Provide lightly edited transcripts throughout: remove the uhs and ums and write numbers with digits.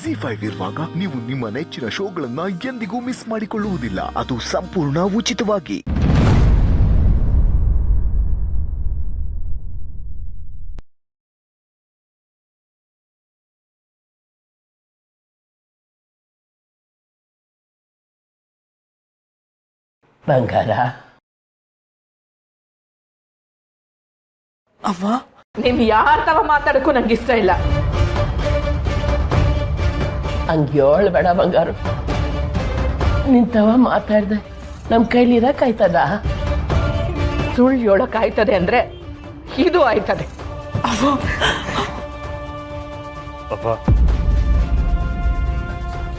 ZEE5 ಇರುವಾಗ ನೀವು ನಿಮ್ಮ ನೆಚ್ಚಿನ ಶೋಗಳನ್ನ ಎಂದಿಗೂ ಮಿಸ್ ಮಾಡಿಕೊಳ್ಳುವುದಿಲ್ಲ. ಅದು ಸಂಪೂರ್ಣ ಉಚಿತವಾಗಿ. ಬಂಗಾರ, ಅವ್ವ ನೀನ್ ಯಾರ ತವ ಮಾತಾಡಕ್ಕೂ ನಂಗೆ ಇಷ್ಟ ಇಲ್ಲ. ಹಂಗೆ ಬೇಡ ಬಂಗಾರು. ನಿಂತವ ಮಾತಾಡ್ದೆ ನಮ್ಮ ಕೈಲಿ ಇರಕ್ಕಾಯ್ತದ? ಸುಳ್ಳು ಹೇಳಕ್ಕಾಯ್ತದೆ ಅಂದ್ರೆ ಇದು ಆಯ್ತದೆ. ಅಪ್ಪ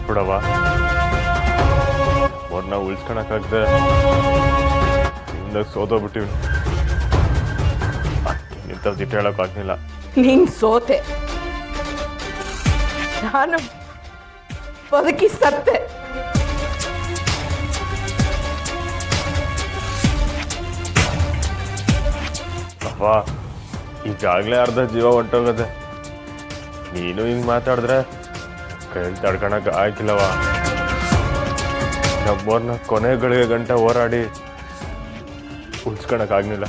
ಬಿಡವ, ಅವ್ರನ್ನ ಉಳಿಸ್ಕೊಳಕ್ಕಾಗ್ದೆ ಹಿಂದಾಗ ಸೋತೋಗ್ಬಿಟ್ಟಿವಿ. ಇಂಥದ್ದು ದಿಟ್ಟ ಹೇಳೋಕ್ಕಾಗ್ಲಿಲ್ಲ. ನೀನ್ ಸೋತೆ, ನಾನು ಬದುಕಿ ಸತ್ತೆ. ಅಪ್ಪ ಈಗಾಗಲೇ ಅರ್ಧ ಜೀವ ಹೊಂಟೋಗದೆ. ನೀನು ಹಿಂಗೆ ಮಾತಾಡಿದ್ರೆ ಕೈಯಲ್ಲಿ ತಡ್ಕೊಳಕ್ಕೆ ಆಯ್ಕಿಲ್ಲವ. ನಮ್ಮವ್ರನ್ನ ಕೊನೆಗಳಿಗೆ ಗಂಟೆ ಹೋರಾಡಿ ಉಳಿಸ್ಕೊಳಕ್ಕಾಗ್ಲಿಲ್ಲ.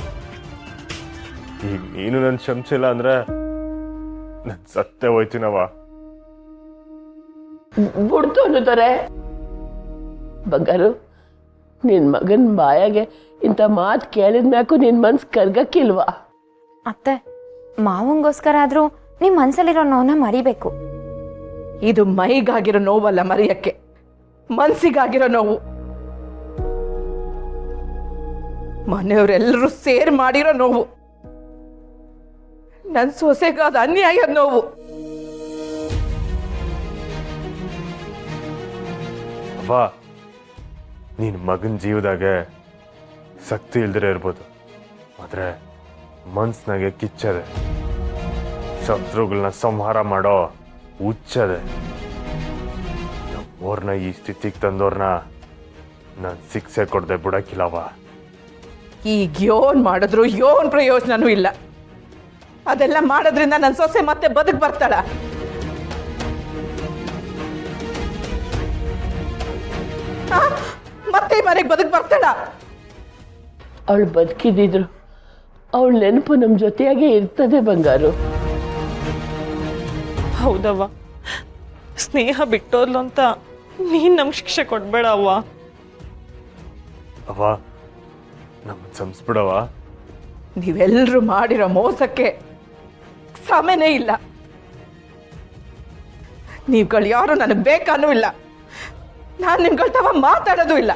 ಈಗ ನೀನು ನನ್ನ ಕ್ಷಮಿಸಿಲ್ಲ ಅಂದ್ರೆ ನಾನು ಸತ್ತೇ ಹೋಯ್ತೀನವ. ಬಿಡ್ತು ಅನ್ನುತ್ತಾರೆ. ಬಂಗಾರು, ನಿನ್ನ ಮಗನ ಬಾಯಾಗೆ ಇಂಥ ಮಾತು ಕೇಳಿದ್ಮ್ಯಾಕು ನಿನ್ನ ಮನ್ಸು ಕರ್ಗಕ್ಕಿಲ್ವಾ? ಅತ್ತೆ, ಮಾವಂಗೋಸ್ಕರ ಆದ್ರೂ ನಿಮ್ಮ ಮನ್ಸಲ್ಲಿರೋ ನೋವನ್ನ ಮರಿಬೇಕು. ಇದು ಮೈಗಾಗಿರೋ ನೋವಲ್ಲ ಮರೆಯಕ್ಕೆ, ಮನ್ಸಿಗಾಗಿರೋ ನೋವು. ಮನೆಯವರೆಲ್ಲರೂ ಸೇರ್ ಮಾಡಿರೋ ನೋವು. ನನ್ನ ಸೊಸೆಗಾದ ಅನ್ಯಾಯದ ನೋವು. ಅಪ್ಪ, ನೀನು ಮಗನ ಜೀವದಾಗೆ ಶಕ್ತಿ ಇಲ್ದಿರೇ ಇರ್ಬೋದು, ಆದರೆ ಮನ್ಸ್ನಾಗೆ ಕಿಚ್ಚದೆ. ಶತ್ರುಗಳನ್ನ ಸಂಹಾರ ಮಾಡೋ ಹುಚ್ಚದೆ. ನಮ್ಮವ್ರನ್ನ ಈ ಸ್ಥಿತಿಗೆ ತಂದವ್ರನ್ನ ನಾನು ಶಿಕ್ಷೆ ಕೊಡದೆ ಬಿಡಕ್ಕಿಲ್ಲವ. ಈಗ ಯೋನ್ ಮಾಡಿದ್ರು ಯೋನ್ ಪ್ರಯೋಜನನೂ ಇಲ್ಲ. ಅದೆಲ್ಲ ಮಾಡೋದ್ರಿಂದ ನನ್ನ ಸೊಸೆ ಮತ್ತೆ ಬದುಕು ಬರ್ತಾಳ? ಮತ್ತೆ ಮನೆಗೆ ಬದುಕು ಬರ್ತಾಳ? ಅವಳು ಬದುಕಿದ್ರು ಅವಳ ನೆನಪು ನಮ್ಮ ಜೊತೆಯಾಗೆ ಇರ್ತದೆ ಬಂಗಾರು. ಹೌದವ್ವ, ಸ್ನೇಹ ಬಿಟ್ಟೋದ್ಲು ಅಂತ ನೀನ್ ನಮ್ಗೆ ಶಿಕ್ಷೆ ಕೊಡ್ಬೇಡ ಅವ್ವ. ಅವ ನಮ್ಮ ಸಂಸ್ಬಿಡವ. ನೀವೆಲ್ಲರೂ ಮಾಡಿರೋ ಮೋಸಕ್ಕೆ ಸಮಯನೇ ಇಲ್ಲ. ನೀವುಗಳು ಯಾರು ನನಗೆ ಬೇಕಾನೂ ಇಲ್ಲ. ನಾನು ನಿಮ್ಗಳ ತವ ಮಾತಾಡೋದು ಇಲ್ಲ.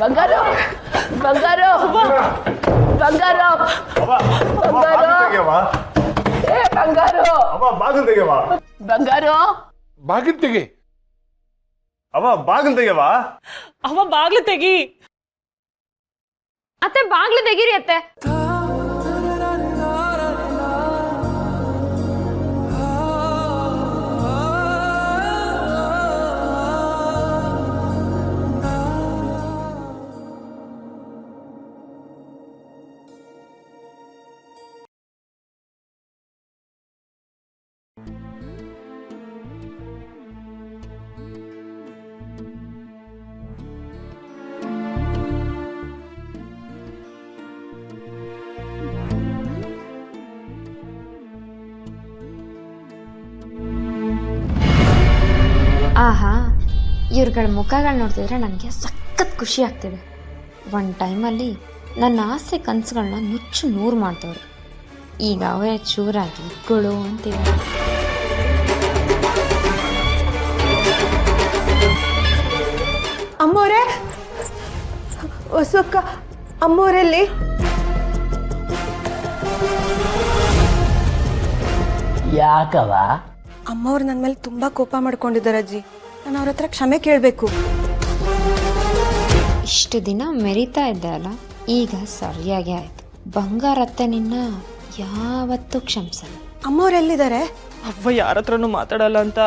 ಬಂಗಾರು, ಬಂಗಾರು, ಬಂಗಾರು, ಬಂಗಾರು, ಏ ಬಂಗಾರು, ಬಾಗಿಲು ತೆಗೆವ. ಬಂಗಾರು, ಬಾಗಿಲು ತೆಗಿ. ಅವ ಬಾಗಿಲು ತೆಗೆವ. ಅವ್ವ ಬಾಗ್ಲು ತೆಗಿ. ಅತ್ತೆ, ಬಾಗ್ಲು ತೆಗೀರಿ ಅತ್ತೆ. ಆಹಾ, ಇವ್ರುಗಳ ಮುಖಗಳು ನೋಡ್ತಿದ್ರೆ ನನಗೆ ಸಖತ್ ಖುಷಿ ಆಗ್ತಿದೆ. ಒಂದು ಟೈಮಲ್ಲಿ ನನ್ನ ಆಸೆ ಕನಸುಗಳನ್ನ ನುಚ್ಚು ನೂರು ಮಾಡ್ತವ್ರು. ಈಗ ಅವೇ ಚೂರಾಗಿ ಗೊಳು ಅಂತಿದೆ. ಅಮ್ಮೋರೆ, ಹೊಸಕ್ಕ ಅಮ್ಮೋರಲ್ಲಿ ಯಾಕವ? ಅಮ್ಮವ್ರು ನನ್ನ ಮೇಲೆ ತುಂಬಾ ಕೋಪ ಮಾಡ್ಕೊಂಡಿದ್ದಾರೆ ಅಜ್ಜಿ. ನಾನು ಅವ್ರ ಹತ್ರ ಕ್ಷಮೆ ಕೇಳಬೇಕು. ಇಷ್ಟು ದಿನ ಮೆರಿತಾ ಇದ್ದೆ ಅಲ್ಲ, ಈಗ ಸರಿಯಾಗಿ ಆಯ್ತು. ಬಂಗಾರತ್ತೆ ನಿನ್ನ ಯಾವತ್ತೂ ಕ್ಷಮಿಸಲ್ಲ. ಅಮ್ಮವ್ರು ಎಲ್ಲಿದ್ದಾರೆ? ಅವ್ವ ಯಾರ ಹತ್ರನೂ ಮಾತಾಡಲ್ಲ ಅಂತ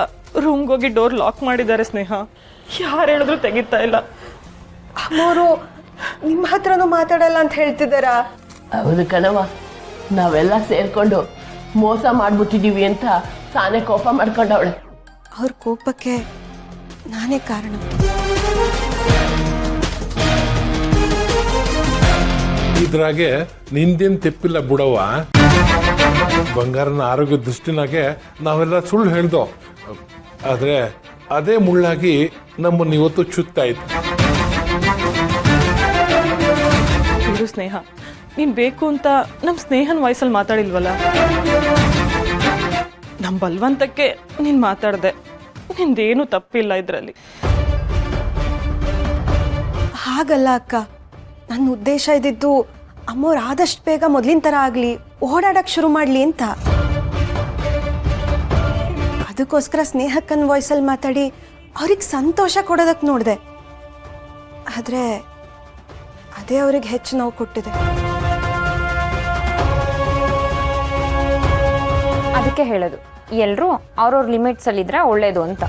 ರೂಮ್ಗೆ ಹೋಗಿ ಡೋರ್ ಲಾಕ್ ಮಾಡಿದ್ದಾರೆ ಸ್ನೇಹ. ಯಾರು ಹೇಳಿದ್ರು ತೆಗಿತಾ ಇಲ್ಲ. ಅಮ್ಮವರು ನಿಮ್ಮ ಹತ್ರನೂ ಮಾತಾಡಲ್ಲ ಅಂತ ಹೇಳ್ತಿದ್ದಾರಾ? ಹೌದು ಕಣವ, ನಾವೆಲ್ಲ ಸೇರ್ಕೊಂಡು ಮೋಸ ಮಾಡ್ಬಿಟ್ಟಿದೀವಿ ಅಂತ ಸಾನೆ ಕೋಪ ಮಾಡ್ಕೊಂಡವಳೆ. ಅವ್ರ ಕೋಪಕ್ಕೆ ನಾನೇ ಕಾರಣ. ಇದ್ರಾಗೆ ನಿಂದೇನು ತೆಪ್ಪಿಲ್ಲ ಬಿಡವ. ಬಂಗಾರನ ಆರೋಗ್ಯ ದೃಷ್ಟಿನಾಗೆ ನಾವೆಲ್ಲ ಸುಳ್ಳು ಹೇಳ್ದೋ, ಆದರೆ ಅದೇ ಮುಳ್ಳಾಗಿ ನಮ್ಮನ್ನು ಇವತ್ತು ಚುತ್ತಾಯ್ತು. ಬಿಡು ಸ್ನೇಹ, ನೀನ್ ಬೇಕು ಅಂತ ನಮ್ಮ ಸ್ನೇಹನ್ ವಾಯ್ಸಲ್ಲಿ ಮಾತಾಡಿಲ್ವಲ್ಲ. ನಮ್ಮ ಬಲ್ವಂತಕ್ಕೆ ನೀನ್ ಮಾತಾಡ್ದೆ, ನಿಂದೇನು ತಪ್ಪಿಲ್ಲ ಇದರಲ್ಲಿ. ಹಾಗಲ್ಲ ಅಕ್ಕ, ನನ್ನ ಉದ್ದೇಶ ಇದ್ದಿದ್ದು ಅಮ್ಮವ್ರು ಆದಷ್ಟು ಬೇಗ ಮೊದಲಿನ ಥರ ಆಗಲಿ, ಓಡಾಡಕ್ಕೆ ಶುರು ಮಾಡಲಿ ಅಂತ. ಅದಕ್ಕೋಸ್ಕರ ಸ್ನೇಹಕ್ಕನ ವಾಯ್ಸಲ್ಲಿ ಮಾತಾಡಿ ಅವ್ರಿಗೆ ಸಂತೋಷ ಕೊಡೋದಕ್ಕೆ ನೋಡಿದೆ. ಆದರೆ ಅದೇ ಅವ್ರಿಗೆ ಹೆಚ್ಚು ನೋವು ಕೊಟ್ಟಿದೆ. ಅದಕ್ಕೆ ಹೇಳೋದು, ಎಲ್ಲರೂ ಅವ್ರವ್ರ ಲಿಮಿಟ್ಸಲ್ಲಿದ್ದರೆ ಒಳ್ಳೇದು ಅಂತ.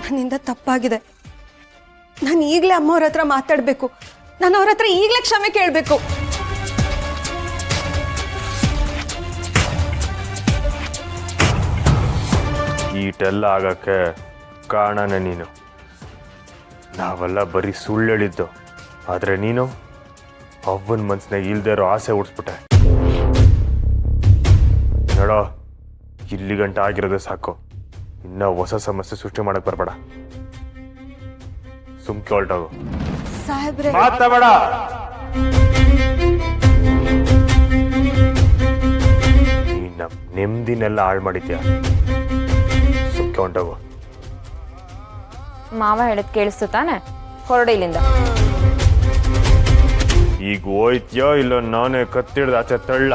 ನನ್ನಿಂದ ತಪ್ಪಾಗಿದೆ. ನಾನು ಈಗಲೇ ಅಮ್ಮವ್ರ ಹತ್ರ ಮಾತಾಡಬೇಕು. ನಾನು ಅವ್ರ ಹತ್ರ ಈಗಲೇ ಕ್ಷಮೆ ಕೇಳಬೇಕು. ಈಟೆಲ್ಲ ಆಗಕ್ಕೆ ಕಾರಣನೇ ನೀನು. ನಾವೆಲ್ಲ ಬರೀ ಸುಳ್ಳು ಹೇಳಿದ್ದು, ಆದರೆ ನೀನು ಅವ್ವನ ಮನ್ಸಿನಾಗ ಇಲ್ದೇ ಇರೋ ಆಸೆ ಹುಡ್ಸ್ಬಿಟ್ಟೆ. ನೋಡೋ, ಇಲ್ಲಿ ಗಂಟೆ ಆಗಿರೋದೇ ಸಾಕು. ಇನ್ನೂ ಹೊಸ ಸಮಸ್ಯೆ ಸೃಷ್ಟಿ ಮಾಡಕ್ ಬರಬೇಡ. ಸುಮ್ಕೆ ಹೊರಟೋಗು. ಸಾಹೇಬ್ರೆ, ಮಾತಾಡ. ನೀನ್ ನಮ್ ನೆಮ್ಮದಿನೆಲ್ಲ ಹಾಳು ಮಾಡಿದ್ಯಾ. ಸುಮ್ಕೆ ಹೊರಟೋಗು. ಮಾವ ಹೇಳದ್ ಕೇಳಿಸ್ತು ತಾನೆ? ಹೊರಡು ಇಲ್ಲಿಂದ. ಈಗ ಹೋಯ್ತ್ಯೋ ಇಲ್ಲ ನಾನೇ ಕತ್ತಿಡ್ದ ಆಚೆ ತಳ್ಳ.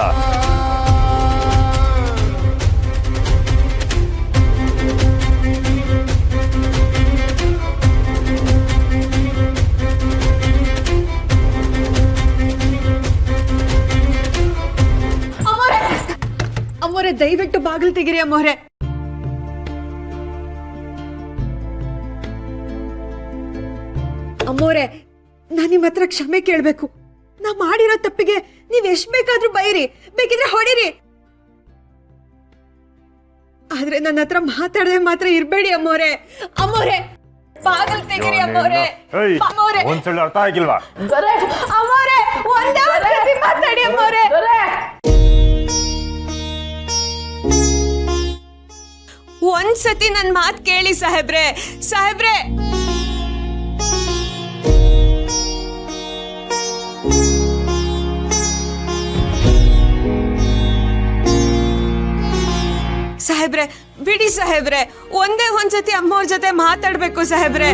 ಅಮ್ಮೋರೆ, ದಯವಿಟ್ಟು ಬಾಗಿಲು ತೆಗಿರಿ ಅಮ್ಮೋರೆ. ಅಮ್ಮೋರೆ, ನಾನು ನಿಮ್ಮ ಹತ್ರ ಕ್ಷಮೆ ಕೇಳಬೇಕು. ನಾ ಮಾಡಿರೋ ತಪ್ಪಿಗೆ ನೀವ್ ಎಷ್ಟ್ ಬೇಕಾದ್ರೂ ಬೈರಿ, ಬೇಕಿದ್ರೆ ಹೊಡಿರಿ. ಆದ್ರೆ ನನ್ನ ಹತ್ರ ಮಾತಾಡದೆ ಮಾತ್ರ ಇರ್ಬೇಡಿ ಅಮ್ಮೋರೆ. ಅಮ್ಮೋರೆ, ಬಾಗಿಲು ತೆಗಿರಿ ಅಮ್ಮೋರೆ. ಅಮ್ಮೋರೆ, ಒಂದ್ಸಲ ಅರ್ಥ ಆಗಿಲ್ವಾ? ಅಮ್ಮೋರೆ, ಒಂದೇ ಒಂದ್ಸತಿ ಮಾತಾಡಿ ಅಮ್ಮೋರೆ. ಒಂದ್ಸತಿ ನನ್ ಮಾತ್ ಕೇಳಿ ಸಾಹೇಬ್ರೆ. ಸಾಹೇಬ್ರೆ, ಸಾಹೇಬ್ರೆ ಬಿಡಿ ಸಾಹೇಬ್ರೆ. ಒಂದೇ ಒಂದ್ಸತಿ ಅಮ್ಮವ್ರ ಜೊತೆ ಮಾತಾಡ್ಬೇಕು ಸಾಹೇಬ್ರೆ.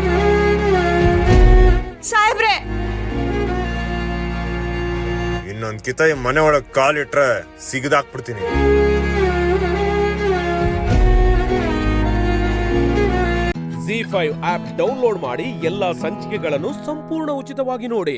ಸಾಹೇಬ್ರೆ, ಇನ್ನೊಂದ್ ಕಿತ ಈ ಮನೆ ಒಳಗ್ ಕಾಲಿಟ್ರೆ ಸಿಗದಾಕ್ಬಿಡ್ತೀನಿ. ZEE5 ಆಪ್ ಡೌನ್ಲೋಡ್ ಮಾಡಿ ಎಲ್ಲಾ ಸಂಚಿಕೆಗಳನ್ನು ಸಂಪೂರ್ಣ ಉಚಿತವಾಗಿ ನೋಡಿ.